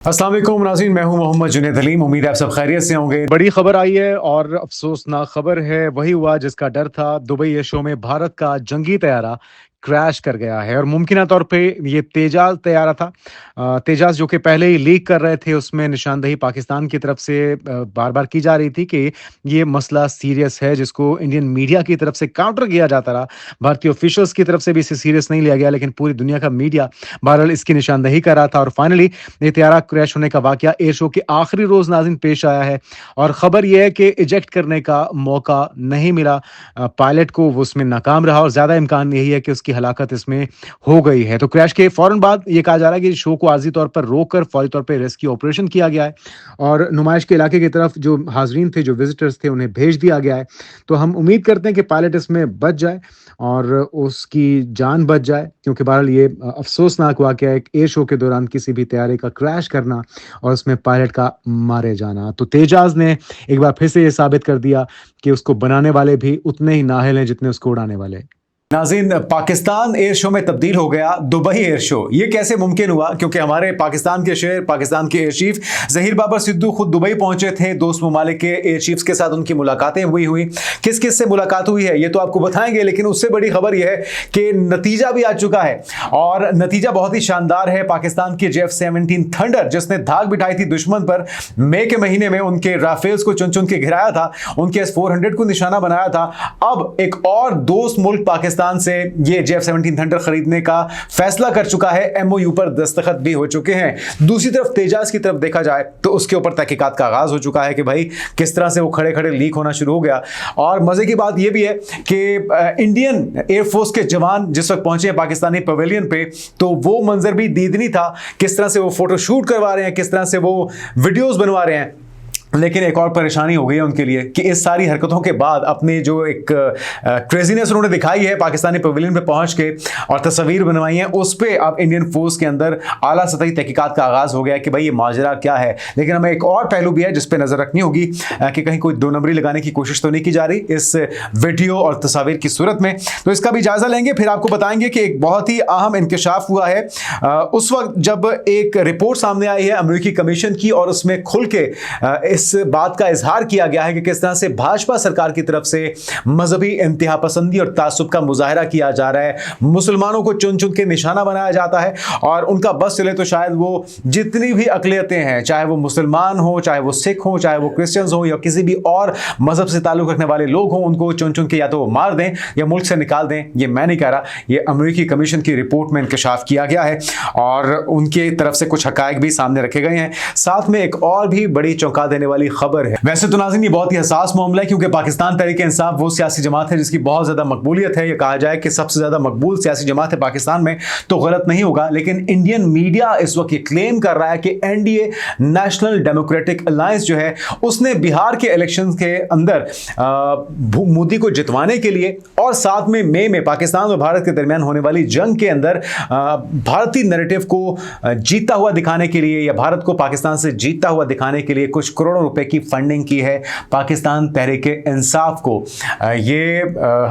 अस्सलाम वालेकुम नाज़रीन, मैं हूं मोहम्मद जुनैद हलीम। उम्मीद है आप सब खैरियत से होंगे। बड़ी खबर आई है और अफसोसनाक खबर है। वही हुआ जिसका डर था। दुबई एयर शो में भारत का जंगी तैयारा क्रैश कर गया है और मुमकिन तौर पे ये तेजाज तैयारा था। तेजाज जो कि पहले ही लीक कर रहे थे, उसमें निशानदही पाकिस्तान की तरफ से बार बार की जा रही थी कि ये मसला सीरियस है, जिसको इंडियन मीडिया की तरफ से काउंटर किया जाता रहा। भारतीय ऑफिशियल्स की तरफ से भी इसे सीरियस नहीं लिया गया, लेकिन पूरी दुनिया का मीडिया बहरहाल इसकी निशानदही कर रहा था। और फाइनली ये तैयारा क्रैश होने का वाकया एयर शो के आखिरी रोज नाज़रीन पेश आया है और खबर यह है कि इजेक्ट करने का मौका नहीं मिला पायलट को। वो उसमें नाकाम रहा और ज्यादा इम्कान यही है कि उसकी हलाकत इसमें हो गई है। तो क्रैश के फौरन बाद ये कहा जा रहा है कि शो को आर्जी तौर पर रोककर फौरी तौर पर रेस्क्यू ऑपरेशन किया गया है और नुमाइश के इलाके की तरफ जो हाजरीन थे, जो विजिटर्स थे, उन्हें भेज दिया गया है। तो हम उम्मीद करते हैं कि पायलट इसमें बच जाए और उसकी जान बच जाए, क्योंकि बहरहाल ये अफसोसनाक वाकया है एक एयर शो के दौरान किसी भी तैयारे का क्रैश करना और उसमें पायलट का मारे जाना। तो तेजाज ने एक बार फिर से ये साबित कर दिया कि उसको बनाने वाले भी उतने ही नाहिल हैं जितने उसको उड़ाने वाले। नाज़रीन, पाकिस्तान एयर शो में तब्दील हो गया दुबई एयर शो। ये कैसे मुमकिन हुआ? क्योंकि हमारे पाकिस्तान के शहर, पाकिस्तान के एयर चीफ ज़हीर बाबर सिद्धू खुद दुबई पहुंचे थे। दोस्त ममालिक के एयर चीफ्स के साथ उनकी मुलाकातें हुई। किस किस से मुलाकात हुई है ये तो आपको बताएंगे, लेकिन उससे बड़ी खबर यह है कि नतीजा भी आ चुका है और नतीजा बहुत ही शानदार है। पाकिस्तान की F-17 थंडर, जिसने धाक बिठाई थी दुश्मन पर, मई के महीने में उनके राफेल्स को चुन चुन के गिराया था, उनके S-400 को निशाना बनाया था। अब एक और दोस्त मुल्क पाकिस्तान से ये F-17 थंडर खरीदने का फैसला कर चुका है। MOU पर दस्तखत भी हो चुके हैं। दूसरी तरफ तेजाज की तरफ देखा जाए तो उसके ऊपर तहकीकात का आगाज हो चुका है कि भाई किस तरह से वो खड़े खड़े लीक होना शुरू हो गया। और मजे की बात यह भी है कि इंडियन एयरफोर्स के जवान जिस वक्त पहुंचे हैं पाकिस्तानी पवेलियन पे, तो वो मंजर भी दीदनी था। किस तरह से वो फोटो शूट करवा रहे हैं, किस तरह से वो वीडियोस बनवा रहे हैं। लेकिन एक और परेशानी हो गई है उनके लिए कि इस सारी हरकतों के बाद अपनी जो एक क्रेजीनेस उन्होंने दिखाई है पाकिस्तानी पवेलियन पे पहुंच के और तस्वीर बनवाई है, उस पे अब इंडियन फोर्स के अंदर आला सतही तहकीकात का आगाज हो गया कि भाई ये माजरा क्या है। लेकिन हमें एक और पहलू भी है जिस पे नजर रखनी होगी कि कहीं कोई दो नंबरी लगाने की कोशिश तो नहीं की जा रही इस वीडियो और तस्वीर की सूरत में। तो इसका भी जायजा लेंगे, फिर आपको बताएंगे कि एक बहुत ही अहम इंकशाफ हुआ है उस वक्त जब एक रिपोर्ट सामने आई है अमेरिकी कमीशन की और उसमें खुल के इस बात का इजहार किया गया है कि किस तरह से भाजपा सरकार की तरफ से मजहबी इंतहा पसंदी और तासुब का मुजाहरा किया जा रहा है। मुसलमानों को चुन चुन के निशाना बनाया जाता है और उनका बस चले तो शायद वो जितनी भी अकलियतें हैं, चाहे वो मुसलमान हो, चाहे वो सिख हो, चाहे वो क्रिश्चियंस हो या किसी भी और मजहब से ताल्लुक रखने वाले लोग हों, उनको चुन चुन के या तो वो मार दें या मुल्क से निकाल दें। ये मैं नहीं कह रहा, ये अमेरिकी कमीशन की रिपोर्ट में इंकशाफ किया गया है और उनकी तरफ से कुछ हकायक भी सामने रखे गए हैं। साथ में एक और भी बड़ी चौंका देने वाली खबर है। वैसे तो नाज़रीन ये बहुत ही हसास मामला है, क्योंकि पाकिस्तान तहरीक इंसाफ वो सियासी जमात है जिसकी बहुत ज्यादा मकबूलियत है। ये कहा जाए कि सबसे ज्यादा मकबूल सियासी जमात है पाकिस्तान में तो गलत नहीं होगा। लेकिन इंडियन मीडिया इस वक्त ये क्लेम कर रहा है कि एनडीए, नेशनल डेमोक्रेटिक अलायंस जो है, उसने बिहार के इलेक्शन के अंदर मोदी को जितवाने के लिए और साथ में मई में पाकिस्तान और भारत के दरमियान होने वाली जंग के अंदर भारतीय नैरेटिव को जीता हुआ दिखाने के लिए या भारत को पाकिस्तान से जीतता हुआ दिखाने के लिए कुछ करोड़ों रुपए की फंडिंग की है पाकिस्तान तहरीक इंसाफ को। ये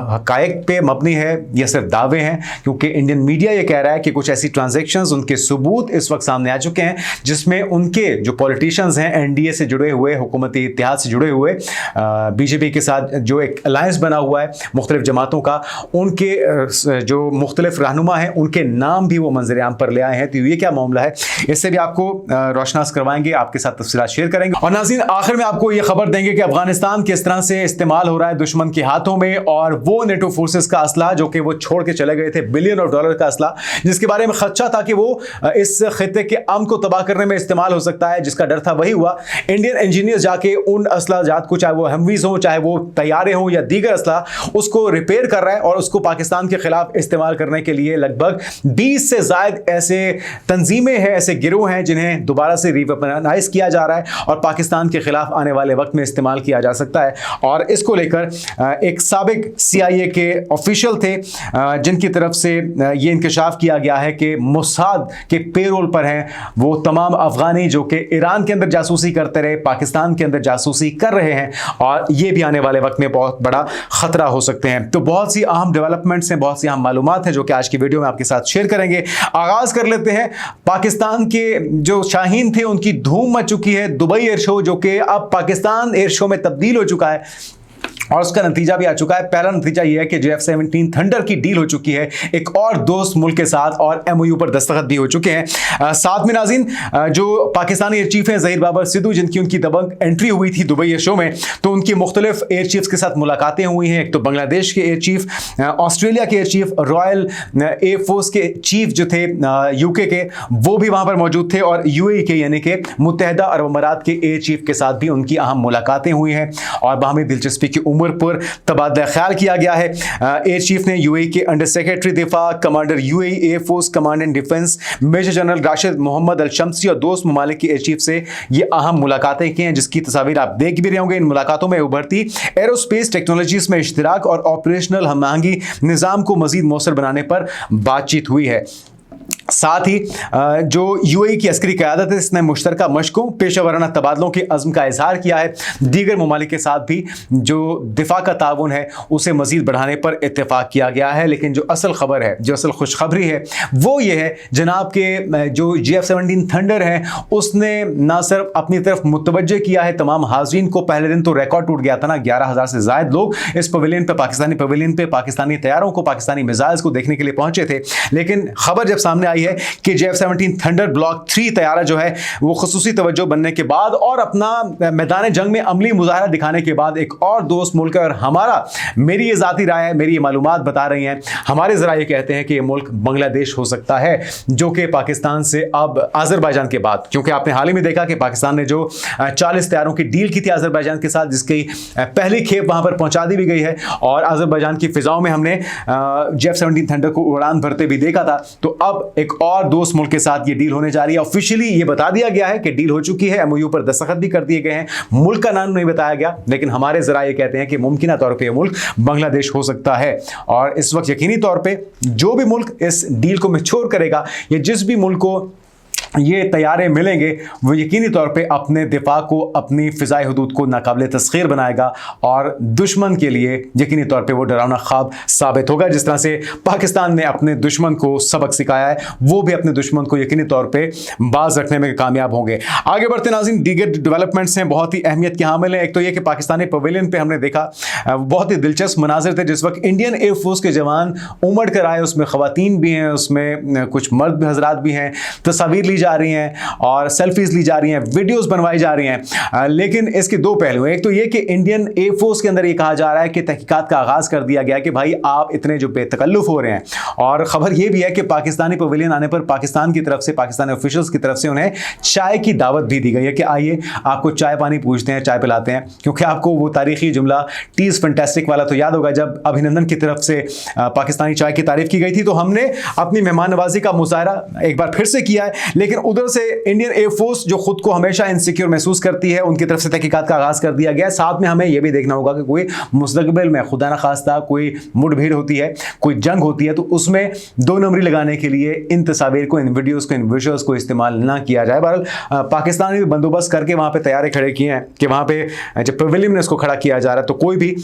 हकायक पे मबनी है, ये सिर्फ दावे हैं, क्योंकि इंडियन मीडिया ये कह रहा है कि कुछ ऐसी ट्रांजैक्शंस, उनके सबूत इस वक्त सामने आ चुके हैं जिसमें उनके जो पॉलिटिशियंस हैं एनडीए से जुड़े हुए, हुकूमती इत्तेहाद से जुड़े हुए, बीजेपी के साथ जो एक अलायंस बना हुआ है मुख्तलिफ जमातों का, उनके जो मुख्तलिफ रहनुमा हैं उनके नाम भी वो मंजर-ए-आम पर ले आए हैं। तो ये क्या मामला है, इससे भी आपको रोशनास करवाएंगे, आपके साथ तफसीलात शेयर करेंगे। और नाज़रीन आखिर में आपको यह खबर देंगे कि अफगानिस्तान किस तरह से इस्तेमाल हो रहा है दुश्मन के हाथों में, और वो नेटो फोर्सेस का असला जो कि वो छोड़ के चले गए थे, बिलियन ऑफ डॉलर का असला, जिसके बारे में खदशा था कि वो इस खित्ते के अमन को तबाह करने में इस्तेमाल हो सकता है, जिसका डर था वही हुआ। इंडियन इंजीनियर्स जाके उन असला जात को, चाहे वो हमवीज हो, चाहे वो तैयारे हो या दीगर असला, उसको रिपेयर कर रहा है और उसको पाकिस्तान के खिलाफ इस्तेमाल करने के लिए लगभग 20 से ज्यादा ऐसे तंजीमें हैं, ऐसे गिरोह हैं जिन्हें दोबारा से रिवेपनाइज किया जा रहा है और पाकिस्तान पाकिस्तान के खिलाफ आने वाले वक्त में इस्तेमाल किया जा सकता है। और इसको लेकर एक साबिक CIA के ऑफिशियल थे जिनकी तरफ से ये इंकशाफ किया गया है कि मोसाद के पेरोल पर हैं वो तमाम अफगानी जो कि ईरान के अंदर जासूसी करते रहे, पाकिस्तान के अंदर जासूसी कर रहे हैं, और ये भी आने वाले वक्त में बहुत बड़ा खतरा हो सकते हैं। तो बहुत सी अहम डेवलपमेंट्स हैं, बहुत सी अहम मालूमात हैं जो कि आज की वीडियो में आपके साथ शेयर करेंगे। आगाज कर लेते हैं। पाकिस्तान के जो शाहीन थे उनकी धूम मच चुकी है दुबई एयर शो, जो कि अब पाकिस्तान एयर शो में तब्दील हो चुका है और उसका नतीजा भी आ चुका है। पहला नतीजा यह है कि जो F-17 थंडर की डील हो चुकी है एक और दोस्त मुल्क के साथ, और MOU पर दस्तखत भी हो चुके हैं। साथ में नाज़रीन, जो पाकिस्तानी एयर चीफ हैं ज़हीर बाबर सिद्धू, जिनकी उनकी दबंग एंट्री हुई थी दुबई एयर शो में, तो उनकी मुख्तलिफ एयर चीफ्स के साथ मुलाकातें हुई हैं। एक तो बांग्लादेश के एयर चीफ, ऑस्ट्रेलिया के air chief, royal air force के चीफ जो थे UK के, वो भी वहाँ पर मौजूद थे, और UAE के यानी कि मुत्तहिदा अरब अमारात के एयर चीफ के साथ भी उनकी अहम मुलाकातें हुई हैं और बाहमी दिलचस्पी की उम्र पर तबादला ख्याल किया गया है। एयर चीफ ने UAE के अंडर सेक्रेटरी दिफा, commander UAE air force command and defence major general Rashid Mohammed Al Shamsi और दोस्त ममालिक के एयर चीफ से ये अहम मुलाकातें की हैं, जिसकी तस्वीर आप देख भी रहे होंगे। इन मुलाकातों में उभरती एरोस्पेस टेक्नोलॉजीज में इश्तिराक और ऑपरेशनल हमआहंगी निज़ाम को मजीद मौसर बनाने पर बातचीत हुई है। साथ ही जो UAE की अस्करी क़यादत है, इसने मुश्तरका मशकों, पेशा वराना तबादलों के अज़्म का इजहार किया है। दीगर ममालिक के साथ भी जो दिफा का ताउन है उसे मज़ीद बढ़ाने पर इत्तेफाक किया गया है। लेकिन जो असल खबर है, जो असल खुशखबरी है, वो ये है जनाब के जो F-17 थंडर है उसने ना सिर्फ अपनी तरफ मुतवज्जे किया है तमाम हाज़रीन को। पहले दिन तो रिकॉर्ड टूट गया था ना, 11,000 से ज़ायद लोग इस पवेलियन पर, पाकिस्तानी पवेलियन पर, पाकिस्तानी तैयारों को, पाकिस्तानी मिसाइल्स को देखने के लिए पहुंचे थे। लेकिन खबर जब सामने आई है कि F-17 थंडर ब्लॉक 3 तैयारा जो है वो खुसूसी तवज्जो बनने के बाद और अपना मैदान जंग में अमली मुजाहरा दिखाने के बाद एक और दोस्त मुल्क है, और हमारा, मेरी ये ज़ाती राय है, मेरी ये मालूमात बता रही हैं, हमारे ज़रा ये कहते हैं कि ये मुल्क बांग्लादेश हो सकता है, जो कि पाकिस्तान से अब अज़रबैजान के बाद, क्योंकि आपने हाल ही में देखा कि पाकिस्तान ने जो 40 तैयारों की डील की थी अज़रबैजान के साथ, जिसकी पहली खेप वहाँ पर पहुँचा दी भी गई है, और अज़रबैजान की फ़िज़ाओं में हमने F-17 थंडर को उड़ान भरते भी देखा था। तो अब एक और दोस्त मुल्क के साथ ये डील होने जा रही है। ऑफिशियली ये बता दिया गया है कि डील हो चुकी है, MOU पर दस्तखत भी कर दिए गए हैं। मुल्क का नाम नहीं बताया गया, लेकिन हमारे जरा ये कहते हैं कि मुमकिन तौर पे ये मुल्क बांग्लादेश हो सकता है। और इस वक्त यकीनी तौर पे जो भी मुल्क इस डील को मैच्योर करेगा, या जिस भी मुल्क को ये तैयारे मिलेंगे, वो यकीनी तौर पे अपने दिफा को, अपनी फ़िज़ाई हुदूद को नाकाबिले तस्ख़ीर बनाएगा, और दुश्मन के लिए यकीनी तौर पे वो डरावना ख्वाब साबित होगा। जिस तरह से पाकिस्तान ने अपने दुश्मन को सबक सिखाया है, वो भी अपने दुश्मन को यकीनी तौर पे बाज रखने में कामयाब होंगे। आगे बढ़ते नाज़रीन, दीगर डेवलपमेंट्स हैं बहुत ही अहमियत के हामिल हैं। एक तो ये कि पाकिस्तानी पवेलियन पर हमने देखा बहुत ही दिलचस्प मनाजिर थे, जिस वक्त इंडियन एयर फोर्स के जवान उमड़ कर आए, उसमें ख़वातीन भी हैं, उसमें कुछ मर्द हजरात भी हैं, तस्वीर ली जा रही हैं और सेल्फीज ली जा रही हैं, वीडियोस बनवाई जा रही हैं। लेकिन इसके दो पहलू हैं। एक तो ये कि इंडियन एयर फोर्स के अंदर ये कहा जा रहा है कि तहकीकात का आगाज कर दिया गया कि भाई आप इतने जो बेतकल्लुफ हो रहे हैं, और खबर ये भी है कि पाकिस्तानी पवेलियन आने पर पाकिस्तान की तरफ से, पाकिस्तानी ऑफिशियल्स की तरफ से उन्हें चाय की दावत भी दी गई है कि आइए आपको चाय पानी पूछते हैं, चाय पिलाते हैं। क्योंकि आपको वो तारीखी जुमला टीज फैंटास्टिक वाला तो याद होगा, जब अभिनंदन की तरफ से पाकिस्तानी चाय की तारीफ की गई थी, तो हमने अपनी मेहमान नवाजी का मुजाहरा एक बार फिर से किया है। लेकिन उधर से इंडियन एयर फोर्स जो खुद को हमेशा इनसिक्योर महसूस करती है, उनकी तरफ से तहकीकात का आगाज कर दिया गया। साथ में हमें यह भी देखना होगा कि कोई मुस्तकबिल में खुदा न खास्ता कोई मुठभेड़ होती है, कोई जंग होती है, तो उसमें दो नंबरी लगाने के लिए इन तस्वीर को, इन वीडियोस को, इन विजुअल्स को इस्तेमाल ना किया जाए। बहरहाल पाकिस्तान ने भी बंदोबस्त करके वहां पे तैयारे खड़े किए हैं कि वहां पे जब पवेलियन में इसको खड़ा किया जा रहा है तो कोई भी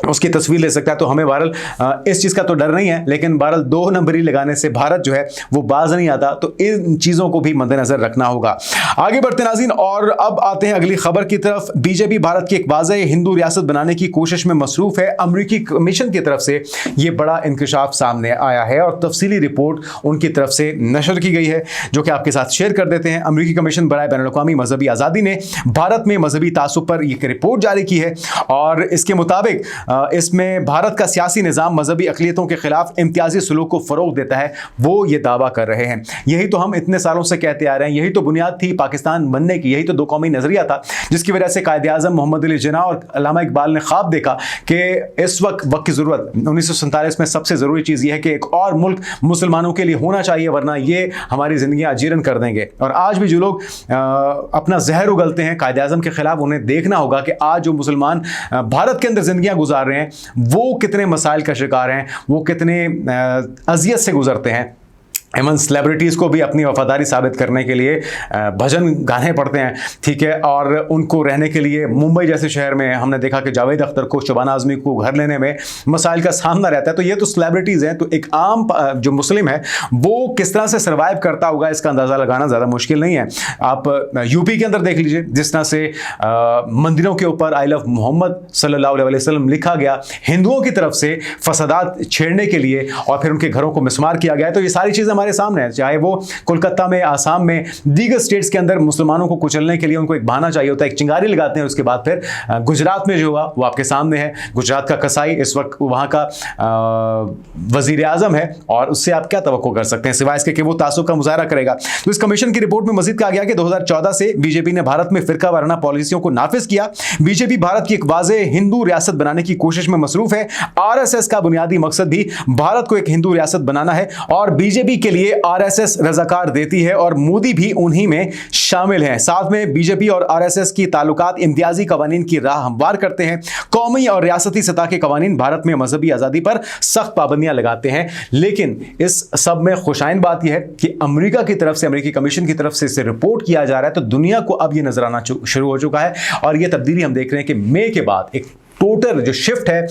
उसकी तस्वीर ले सकता है। तो हमें बहरहाल इस चीज़ का तो डर नहीं है, लेकिन बहरहाल दो नंबरी लगाने से भारत जो है वो बाज नहीं आता, तो इन चीज़ों को भी मद्देनजर रखना होगा। आगे बढ़ते नाज़रीन, और अब आते हैं अगली खबर की तरफ। बीजेपी भारत की एक वाज़ेह हिंदू रियासत बनाने की कोशिश में मसरूफ़ है। अमरीकी कमीशन की तरफ से ये बड़ा इंकशाफ सामने आया है और तफसीली रिपोर्ट उनकी तरफ से नशर की गई है, जो कि आपके साथ शेयर कर देते हैं। अमरीकी कमीशन बराए बैनुल-अक़वामी मजहबी आज़ादी ने भारत में मजहबी तासुब पर एक रिपोर्ट जारी की है, और इसके मुताबिक इसमें भारत का सियासी निज़ाम मजहबी अक़लियतों के खिलाफ इम्तियाजी सलूक को फ़रोग़ देता है, वो ये दावा कर रहे हैं। यही तो हम इतने सालों से कहते आ रहे हैं, यही तो बुनियाद थी पाकिस्तान बनने की, यही तो दो कौमी नज़रिया था जिसकी वजह से कायद-ए-आज़म मोहम्मद अली जिन्ना और अल्लामा इकबाल ने ख्वाब देखा कि इस वक्त की ज़रूरत 1947 में सबसे ज़रूरी चीज़ ये है कि एक और मुल्क मुसलमानों के लिए होना चाहिए, वरना ये हमारी ज़िंदगियाँ अजीरन कर देंगे। और आज भी जो लोग अपना जहर उगलते हैं कायद-ए-आज़म के खिलाफ, उन्हें देखना होगा कि आज जो मुसलमान भारत के अंदर ज़िंदगियाँ गुजार रहे हैं वो कितने मसाइल का शिकार हैं, वो कितने अज़ियत से गुजरते हैं। एमन सेलिब्रिटीज़ को भी अपनी वफादारी साबित करने के लिए भजन गाने पड़ते हैं, ठीक है, और उनको रहने के लिए मुंबई जैसे शहर में हमने देखा कि जावेद अख्तर को, शबाना आज़मी को घर लेने में मसाइल का सामना रहता है। तो ये तो सेलिब्रिटीज़ हैं, तो एक आम जो मुस्लिम है वो किस तरह से सर्वाइव करता होगा इसका अंदाज़ा लगाना ज़्यादा मुश्किल नहीं है। आप यूपी के अंदर देख लीजिए, जिस तरह से मंदिरों के ऊपर आई लव मोहम्मद सल्लल्लाहु अलैहि वसल्लम लिखा गया, हिंदुओं की तरफ से फसादात छेड़ने के लिए और फिर उनके घरों को मिसमार किया गया है। तो ये सारी चीज़ें हमारे सामने है, चाहे वो कोलकाता में, आसाम में, दीगर स्टेट्स के अंदर मुसलमानों को कुचलने के लिए उनको एक बहाना चाहिए होता है, एक चिंगारी लगाते हैं। उसके बाद फिर गुजरात में जो हुआ वो आपके सामने है। गुजरात का कसाई इस वक्त वहां का वजीर आजम है और उससे आप क्या तवक्को कर सकते हैं सिवाय इसके कि वो तासुब का मुजाहरा करेगा। तो इस कमीशन की रिपोर्ट में मजीद कहा गया कि 2014 से बीजेपी ने भारत में फिरका वाराना पॉलिसियों को नाफिज किया। बीजेपी भारत की एक वाज़ेह हिंदू रियासत बनाने की कोशिश में मसरूफ है। आरएसएस का बुनियादी मकसद भी भारत को एक हिंदू रियासत बनाना है और बीजेपी के लिए आरएसएस रज़ाकार देती है और मोदी भी उन्हीं में शामिल हैं। साथ में बीजेपी और आरएसएस की ताल्लुकात इम्तियाजी कवानीन की राह हमवार करते हैं। कौमी और रियासती सतह के कवानीन भारत में मजहबी आज़ादी पर सख्त पाबंदियां लगाते हैं। लेकिन इस सब में खुशाइन बात यह है कि अमेरिका की तरफ से, अमेरिकी कमीशन की तरफ से इसे रिपोर्ट किया जा रहा है, तो दुनिया को अब यह नजर आना शुरू हो चुका है और यह तब्दीली हम देख रहे हैं कि मई के बाद एक टोटल जो शिफ्ट है,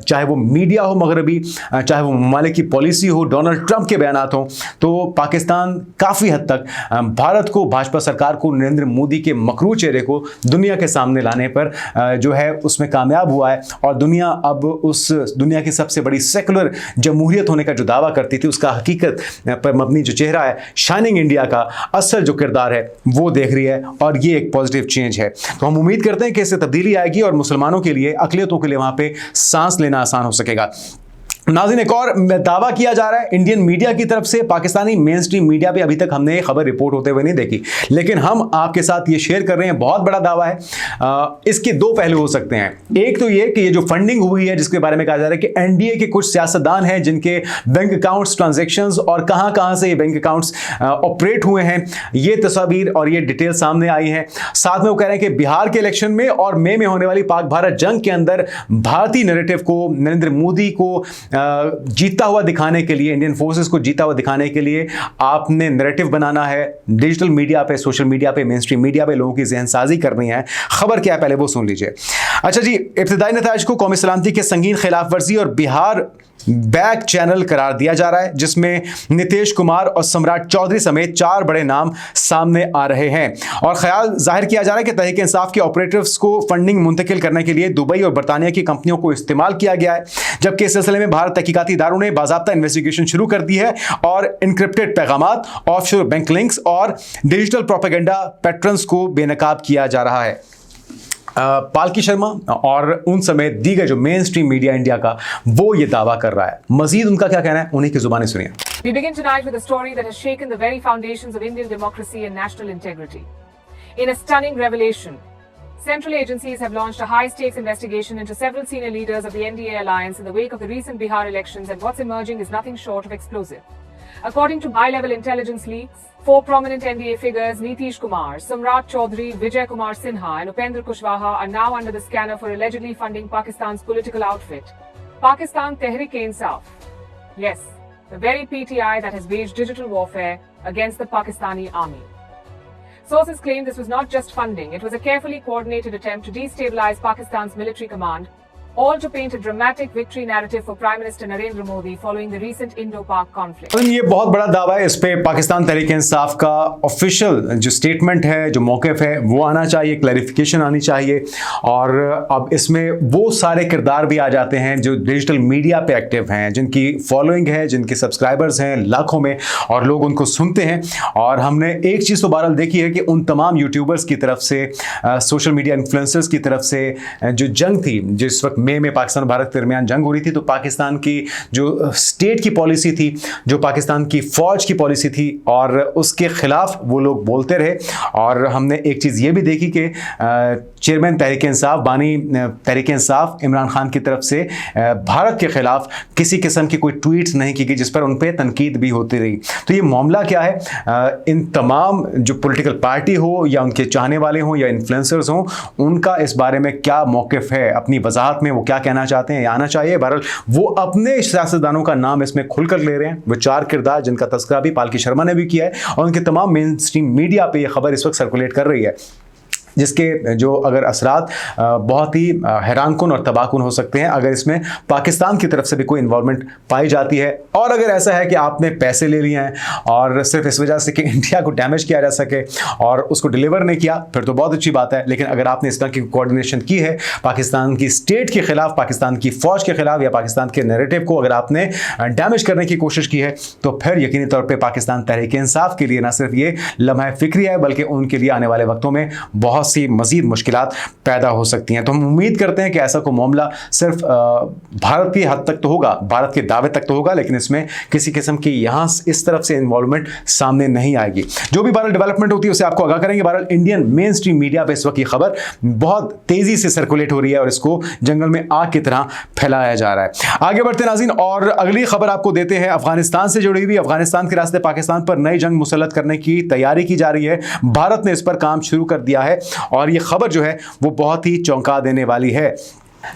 चाहे वो मीडिया हो मगरबी, चाहे वो ममालिक की पॉलिसी हो, डोनाल्ड ट्रंप के बयानात हों, तो पाकिस्तान काफ़ी हद तक भारत को, भाजपा सरकार को, नरेंद्र मोदी के मकरू चेहरे को दुनिया के सामने लाने पर जो है उसमें कामयाब हुआ है। और दुनिया अब उस दुनिया की सबसे बड़ी सेकुलर जमहूरियत होने का जो दावा करती थी उसका हकीकत पर मबनी जो चेहरा है, शाइनिंग इंडिया का असल जो किरदार है वो देख रही है और ये एक पॉजिटिव चेंज है। तो हम उम्मीद करते हैं कि इससे तब्दीली आएगी और मुसलमानों के लिए, अक़लियतों के लिए वहां पे सांस लेना आसान हो सकेगा। नाज़रीन, एक और दावा किया जा रहा है इंडियन मीडिया की तरफ से। पाकिस्तानी मेन स्ट्रीम मीडिया पे अभी तक हमने ये खबर रिपोर्ट होते हुए नहीं देखी, लेकिन हम आपके साथ ये शेयर कर रहे हैं। बहुत बड़ा दावा है। इसके दो पहलू हो सकते हैं। एक तो ये कि ये जो फंडिंग हुई है जिसके बारे में कहा जा रहा है कि एनडीए के कुछ सियासतदान हैं जिनके बैंक अकाउंट्स, ट्रांजेक्शंस और कहां से ये बैंक अकाउंट्स ऑपरेट हुए हैं, ये तस्वीर और ये डिटेल सामने आई है। साथ में वो कह रहे हैं कि बिहार के इलेक्शन में और मई में होने वाली पाक भारत जंग के अंदर भारतीय नैरेटिव को, नरेंद्र मोदी को जीता हुआ दिखाने के लिए, इंडियन फोर्सेस को जीता हुआ दिखाने के लिए आपने नैरेटिव बनाना है। डिजिटल मीडिया पे, सोशल मीडिया पे, मेन स्ट्रीम मीडिया पे लोगों की ज़हनसाजी करनी है। खबर क्या है पहले वो सुन लीजिए। अच्छा जी, इब्तिदाई नताइज को कौमी सलामती के संगीन खिलाफ वर्जी और बिहार बैक चैनल करार दिया जा रहा है, जिसमें नीतीश कुमार और सम्राट चौधरी समेत 4 बड़े नाम सामने आ रहे हैं और ख्याल जाहिर किया जा रहा है कि तहरीक इंसाफ के ऑपरेटिव्स को फंडिंग मुंतकिल करने के लिए दुबई और बरतानिया की कंपनियों को इस्तेमाल किया गया है। जबकि इस सिलसिले में भारत तहकीकाती इदारों ने बाज़ाब्ता इन्वेस्टिगेशन शुरू कर दी है और इनक्रिप्टेड पैगामात, ऑफशोर बैंक लिंक्स और डिजिटल प्रोपेगेंडा पैटर्न्स को बेनकाब किया जा रहा है। पालकी शर्मा और उन समेत दीगर जो मेन स्ट्रीम मीडिया इंडिया का, वो ये दावा कर रहा है। मजीद उनका क्या कहना है, उन्हीं की जुबानी सुनिए। We begin tonight with a story that has shaken the very foundations of Indian democracy and national integrity. In a stunning revelation, central agencies have launched a high-stakes investigation into several senior leaders of the NDA alliance in the wake of the recent Bihar elections, and what's emerging is nothing short of explosive. According to high-level intelligence leaks, 4 prominent NDA figures, Nitish Kumar, Samrat Chaudhary, Vijay Kumar Sinha and Upendra Kushwaha, are now under the scanner for allegedly funding Pakistan's political outfit, Pakistan Tehreek-e-Insaf. Yes, the very PTI that has waged digital warfare against the Pakistani army. Sources claim this was not just funding, it was a carefully coordinated attempt to destabilize Pakistan's military command, all to paint a dramatic victory narrative for Prime Minister Narendra Modi following the recent Indo-Pak conflict. ये बहुत बड़ा दावा है। इस पे पाकिस्तान तहरीक इंसाफ का official जो statement है, जो मौक़िफ़ है, वो आना चाहिए, क्लैरिफिकेशन आनी चाहिए। और अब इसमें वो सारे किरदार भी आ जाते हैं जो डिजिटल मीडिया पे एक्टिव हैं, जिनकी फॉलोइंग है, जिनके सब्सक्राइबर्स हैं लाखों में और लोग उनको सुनते हैं। और हमने एक चीज़ तो बहरहाल देखी है कि उन तमाम यूट्यूबर्स की तरफ से, सोशल मीडिया इन्फ्लुएंसर्स की तरफ से जो जंग थी, जिस वक्त मई में पाकिस्तान और भारत के दरमियान जंग हो रही थी, तो पाकिस्तान की जो स्टेट की पॉलिसी थी, जो पाकिस्तान की फौज की पॉलिसी थी, और उसके खिलाफ वो लोग बोलते रहे। और हमने एक चीज़ ये भी देखी कि चेयरमैन तहरीक इंसाफ, बानी तहरीक इंसाफ इमरान खान की तरफ से भारत के खिलाफ किसी किस्म की कोई ट्वीट्स नहीं की गई, जिस पर उन पर तनकीद भी होती रही। तो ये मामला क्या है, इन तमाम जो पॉलिटिकल पार्टी हो या उनके चाहने वाले हों या इन्फ्लुएंसर्स हों, उनका इस बारे में क्या मौक़िफ़ है, अपनी वजाहत में वो क्या कहना चाहते हैं या आना चाहिए। बहरहाल वो अपने सियासतदानों का नाम इसमें खुलकर ले रहे हैं, वो 4 किरदार जिनका तस्करा भी पालकी शर्मा ने भी किया है, और उनके तमाम मेन स्ट्रीम मीडिया पे ये खबर इस वक्त सर्कुलेट कर रही है, जिसके जो अगर असरात बहुत ही हैरानकुन और तबाहकुन हो सकते हैं अगर इसमें पाकिस्तान की तरफ से भी कोई इन्वॉल्वमेंट पाई जाती है। और अगर ऐसा है कि आपने पैसे ले लिए हैं और सिर्फ इस वजह से कि इंडिया को डैमेज किया जा सके और उसको डिलीवर नहीं किया, फिर तो बहुत अच्छी बात है। लेकिन अगर आपने इस तरह की कोऑर्डिनेशन की है पाकिस्तान की स्टेट के खिलाफ, पाकिस्तान की फौज के खिलाफ, या पाकिस्तान के नैरेटिव को अगर आपने डैमेज करने की कोशिश की है, तो फिर यकीनी तौर पर पाकिस्तान तहरीक इंसाफ के लिए न सिर्फ ये लम्हा फिक्री है, बल्कि उनके लिए आने वाले वक्तों में बहुत सी मजीद मुश्किलात पैदा हो सकती हैं। तो हम उम्मीद करते हैं कि ऐसा कोई मामला सिर्फ भारत की हद तक तो होगा, भारत के दावे तक तो होगा, लेकिन इसमें किसी किस्म की यहाँ इस तरफ से इन्वॉल्वमेंट सामने नहीं आएगी। जो भी बहरहाल डेवलपमेंट होती है उसे आपको आगाह करेंगे। बहरहाल इंडियन मेन स्ट्रीम मीडिया पर इस वक्त ये खबर बहुत तेजी से सर्कुलेट हो रही है और इसको जंगल में आग की तरह फैलाया जा रहा है। आगे बढ़ते नाज़रीन, और अगली खबर आपको देते हैं अफगानिस्तान से जुड़ी हुई। अफगानिस्तान के रास्ते पाकिस्तान पर नई जंग मुसल्लत करने की तैयारी की जा रही है। भारत ने इस पर काम शुरू कर दिया है और ये खबर जो है वो बहुत ही चौंका देने वाली है।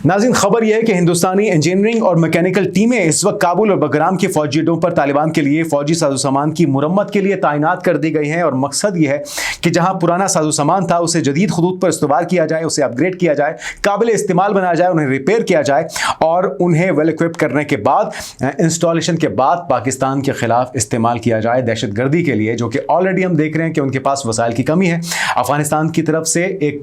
नाज़रीन, खबर यह है कि हिंदुस्तानी इंजीनियरिंग और मैकेनिकल टीमें इस वक्त काबुल और बगराम के फौजी अड्डों पर तालिबान के लिए फौजी साजो सामान की मुरम्मत के लिए तैनात कर दी गई हैं। और मकसद यह है कि जहां पुराना साजो सामान था उसे जदीद खुदूद पर इस्तेमाल किया जाए, उसे अपग्रेड किया जाए, काबिल इस्तेमाल बनाया जाए, उन्हें रिपेयर किया जाए और उन्हें वेल इक्विप्ड करने के बाद, इंस्टॉलेशन के बाद पाकिस्तान के खिलाफ इस्तेमाल किया जाए दहशत गर्दी के लिए, जो कि ऑलरेडी हम देख रहे हैं कि उनके पास वसाइल की कमी है। अफगानिस्तान की तरफ से एक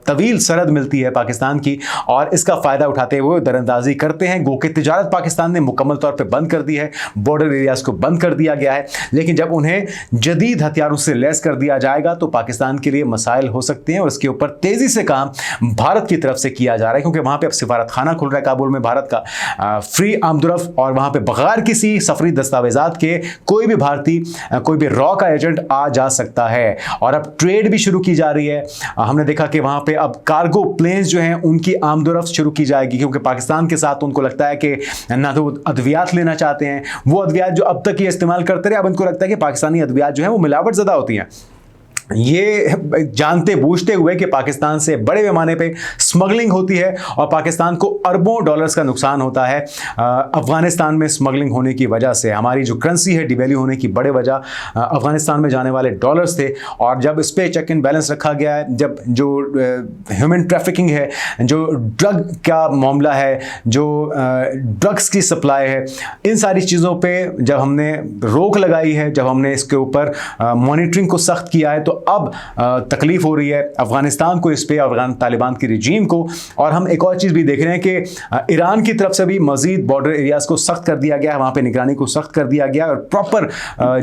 तवील सरहद मिलती है पाकिस्तान की और इसका फायदा उठाते हुए दरअंदाजी करते हैं। गो कि तिजारत पाकिस्तान ने मुकम्मल तौर पे बंद कर दी है, बॉर्डर एरियाज को बंद कर दिया गया है, लेकिन जब उन्हें जदीद हथियारों से लैस कर दिया जाएगा तो पाकिस्तान के लिए मसाइल हो सकते हैं। और इसके ऊपर तेजी से काम भारत की तरफ से किया जा रहा है, क्योंकि वहां पे अब सिफारत खाना खुल रहा है काबुल में भारत का, फ्री आमदुरफ, और वहां पे बगैर किसी सफरी दस्तावेजात के कोई भी भारतीय, कोई भी रॉ का एजेंट आ जा सकता है। और अब ट्रेड भी शुरू की जा रही है। हमने देखा कि वहां पे अब कार्गो प्लेन्स जो हैं उनकी आमदुरफ शुरू की जाएगी, क्योंकि पाकिस्तान के साथ उनको लगता है कि ना तो अद्वियात लेना चाहते हैं, वो अद्वियात जो अब तक ये इस्तेमाल करते रहे, अब उनको लगता है कि पाकिस्तानी अद्वियात जो है वो मिलावट ज़्यादा होती हैं। ये जानते बूझते हुए कि पाकिस्तान से बड़े पैमाने पे स्मगलिंग होती है और पाकिस्तान को अरबों डॉलर्स का नुकसान होता है अफगानिस्तान में स्मगलिंग होने की वजह से। हमारी जो करेंसी है डिवैल्यू होने की बड़े वजह अफगानिस्तान में जाने वाले डॉलर्स थे, और जब इस पर चेक एंड बैलेंस रखा गया है, जब जो ह्यूमन ट्रैफिकिंग है, जो ड्रग का मामला है, जो ड्रग्स की सप्लाई है, इन सारी चीज़ों पर जब हमने रोक लगाई है, जब हमने इसके ऊपर मॉनिटरिंग को सख्त किया है, तो अब तकलीफ हो रही है अफगानिस्तान को, इस पे अफगान तालिबान की रिजीम को। और हम एक और चीज़ भी देख रहे हैं कि ईरान की तरफ से भी मजीद बॉर्डर एरियाज को सख्त कर दिया गया है, वहाँ पे निगरानी को सख्त कर दिया गया, और प्रॉपर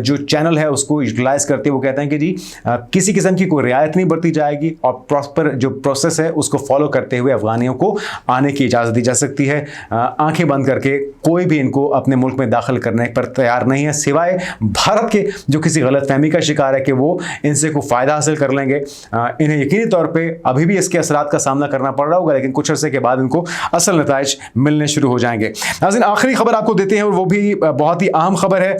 जो चैनल है उसको यूटिलाइज करते हुए वो कहते हैं कि जी किसी किस्म की कोई रियायत नहीं बरती जाएगी और प्रॉपर जो प्रोसेस है उसको फॉलो करते हुए अफगानियों को आने की इजाज़त दी जा सकती है। आंखें बंद करके कोई भी इनको अपने मुल्क में दाखिल करने पर तैयार नहीं है, सिवाय भारत के जो किसी गलतफहमी का शिकार है कि वो इनसे फायदा हासिल कर लेंगे। इन्हें यकीनी तौर पे अभी भी इसके असरात का सामना करना पड़ रहा होगा, लेकिन कुछ अरसे के बाद इनको असल नताइज मिलने शुरू हो जाएंगे। नाज़रीन, आखिरी खबर आपको देते हैं और वो भी बहुत ही अहम खबर है,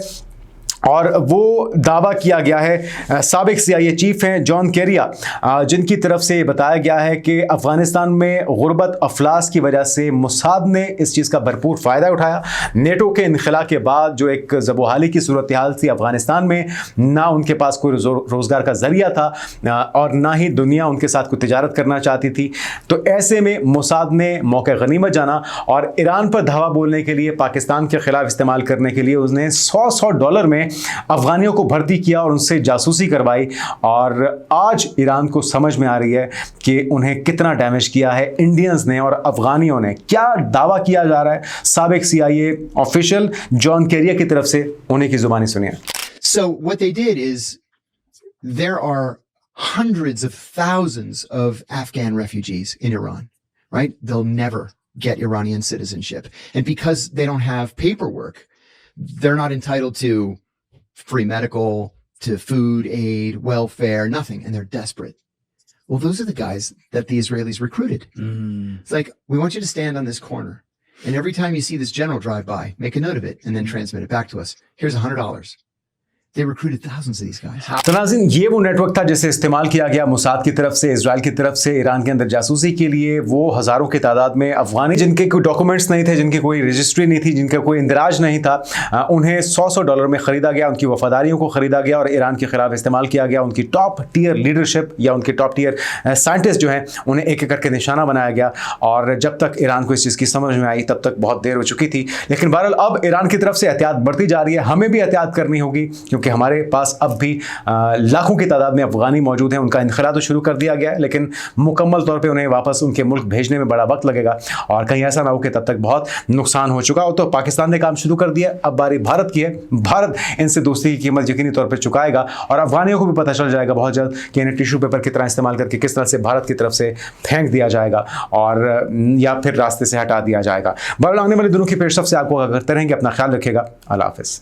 और वो दावा किया गया है साबिक CIA चीफ हैं जॉन केरिया, जिनकी तरफ से बताया गया है कि अफ़गानिस्तान में गुर्बत अफलास की वजह से मोसाद ने इस चीज़ का भरपूर फ़ायदा उठाया। नेटो के इनखला के बाद जो एक ज़बोहाली की सूरत हाल थी अफ़गानिस्तान में, ना उनके पास कोई रोज़गार का ज़रिया था और ना ही दुनिया उनके साथ कोई तिजारत करना चाहती थी। तो ऐसे में मोसाद ने मौके गनीमत जाना और ईरान पर धावा बोलने के लिए, पाकिस्तान के ख़िलाफ़ इस्तेमाल करने के लिए उसने $100 में अफगानियों को भर्ती किया और उनसे जासूसी करवाई। और आज ईरान को समझ में आ रही है कि उन्हें कितना डैमेज किया है इंडियंस ने और अफगानियों ने। क्या दावा किया जा रहा है साबिक CIA ऑफिशियल जॉन केरिया की तरफ से, उन्हीं की जुबानी सुनिए। So what they did is there are hundreds of thousands of Afghan refugees in Iran, right? They'll never get Iranian citizenship. And because they don't have paperwork, they're not entitled to free medical, to food aid, welfare, nothing. And they're desperate. Well, those are the guys that the Israelis recruited. It's like, we want you to stand on this corner. And every time you see this general drive by, make a note of it and then transmit it back to us. Here's $100. They recruited thousands of these guys. तो नाज़रीन, ये वो network था जिसे इस्तेमाल किया गया Mossad की तरफ से, इजराइल की तरफ से ईरान के अंदर जासूसी के लिए। वो हज़ारों की तादाद में अफगानी जिनके कोई डॉक्यूमेंट्स नहीं थे, जिनकी कोई रजिस्ट्री नहीं थी, जिनका कोई इंदराज नहीं था, उन्हें $100 में ख़रीदा गया, उनकी वफादारियों को ख़रीदा गया और ईरान के ख़िलाफ़ इस्तेमाल किया गया। उनकी टॉप टियर लीडरशिप या उनके टॉप टियर साइंटिस्ट जो हैं, उन्हें एक एक करके निशाना बनाया गया। और जब तक ईरान को इस चीज़ की समझ में आई, तब तक बहुत देर हो चुकी थी। लेकिन बहरहाल अब ईरान की तरफ से एहतियात बढ़ती जा रही है। हमें भी एहतियात करनी होगी, क्योंकि हमारे पास अब भी लाखों की तादाद में अफगानी मौजूद हैं। उनका इनखला तो शुरू कर दिया गया है, लेकिन मुकम्मल तौर पे उन्हें वापस उनके मुल्क भेजने में बड़ा वक्त लगेगा। और कहीं ऐसा ना हो कि तब तक बहुत नुकसान हो चुका हो। तो पाकिस्तान ने काम शुरू कर दिया, अब बारी भारत की है। भारत इनसे दोस्ती की कीमत यकीनी तौर पर चुकाएगा और अफगानियों को भी पता चल जाएगा बहुत जल्द कि इन्हें टिश्यू पेपर की तरह इस्तेमाल करके किस तरह से भारत की तरफ से फेंक दिया जाएगा और या फिर रास्ते से हटा दिया जाएगा। बहरहाल आने वाले दिनों की पेशरफ से आपको आगाह करते रहेंगे। अपना ख्याल रखिएगा। अल्लाह हाफिज़।